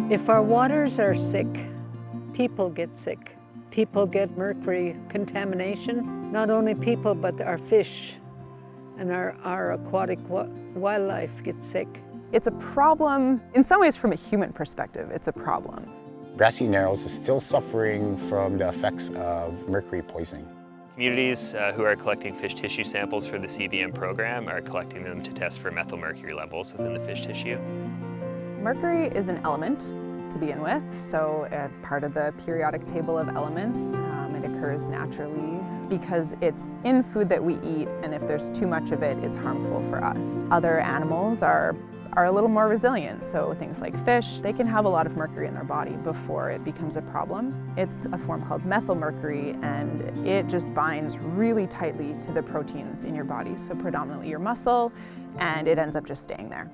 If our waters are sick, people get sick. People get mercury contamination. Not only people, but our fish and our aquatic wildlife get sick. It's a problem, in some ways from a human perspective, it's a problem. Grassy Narrows is still suffering from the effects of mercury poisoning. Communities who are collecting fish tissue samples for the CBM program are collecting them to test for methylmercury levels within the fish tissue. Mercury is an element to begin with, so part of the periodic table of elements. It occurs naturally because it's in food that we eat, and if there's too much of it, it's harmful for us. Other animals are a little more resilient, so things like fish, they can have a lot of mercury in their body before it becomes a problem. It's a form called methylmercury, and it just binds really tightly to the proteins in your body, so predominantly your muscle, and it ends up just staying there.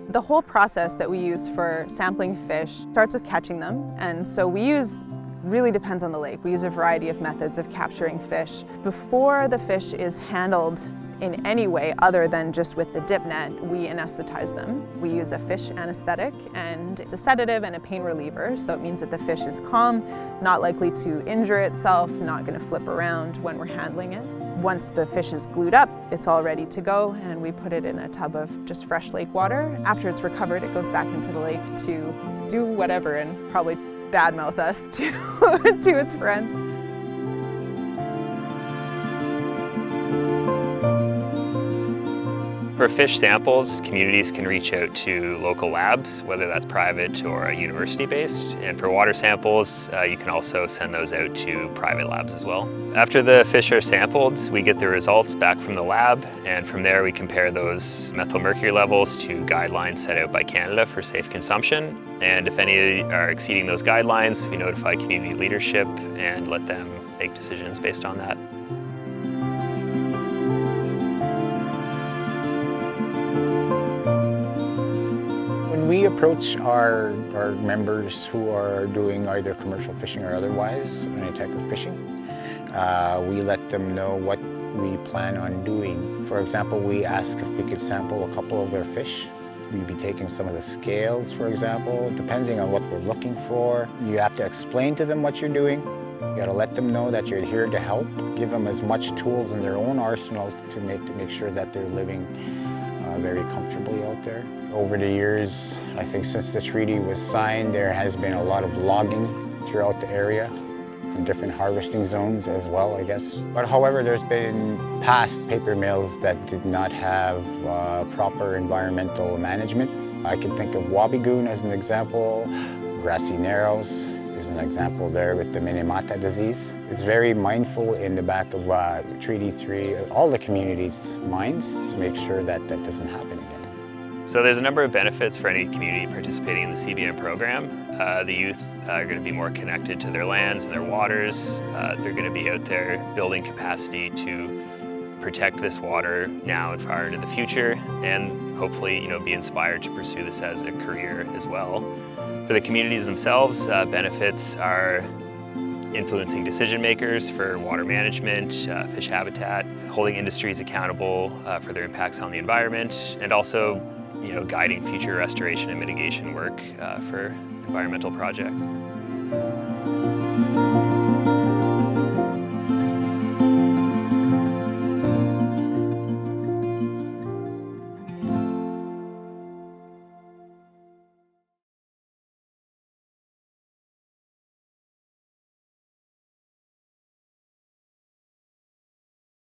The whole process that we use for sampling fish starts with catching them, and so really depends on the lake. We use a variety of methods of capturing fish. Before the fish is handled in any way other than just with the dip net, we anesthetize them. We use a fish anesthetic, and it's a sedative and a pain reliever, so it means that the fish is calm, not likely to injure itself, not going to flip around when we're handling it. Once the fish is glued up, it's all ready to go, and we put it in a tub of just fresh lake water. After it's recovered, it goes back into the lake to do whatever and probably badmouth us to its friends. For fish samples, communities can reach out to local labs, whether that's private or university-based. And for water samples, you can also send those out to private labs as well. After the fish are sampled, we get the results back from the lab, and from there we compare those methylmercury levels to guidelines set out by Canada for safe consumption. And if any are exceeding those guidelines, we notify community leadership and let them make decisions based on that. When we approach our members who are doing either commercial fishing or otherwise, any type of fishing, we let them know what we plan on doing. For example, we ask if we could sample a couple of their fish. We'd be taking some of the scales, for example, depending on what we're looking for. You have to explain to them what you're doing. You got to let them know that you're here to help. Give them as much tools in their own arsenal to make sure that they're living very comfortably out there. Over the years, I think since the treaty was signed, there has been a lot of logging throughout the area, in different harvesting zones as well, I guess. But however, there's been past paper mills that did not have proper environmental management. I can think of Wabigoon as an example. Grassy Narrows is an example there with the Minamata disease. It's very mindful in the back of Treaty 3, all the communities' minds to make sure that that doesn't happen again. So there's a number of benefits for any community participating in the CBM program. The youth are going to be more connected to their lands and their waters. They're going to be out there building capacity to protect this water now and far into the future, and hopefully, be inspired to pursue this as a career as well. For the communities themselves, benefits are influencing decision makers for water management, fish habitat, holding industries accountable for their impacts on the environment, and also guiding future restoration and mitigation work for environmental projects.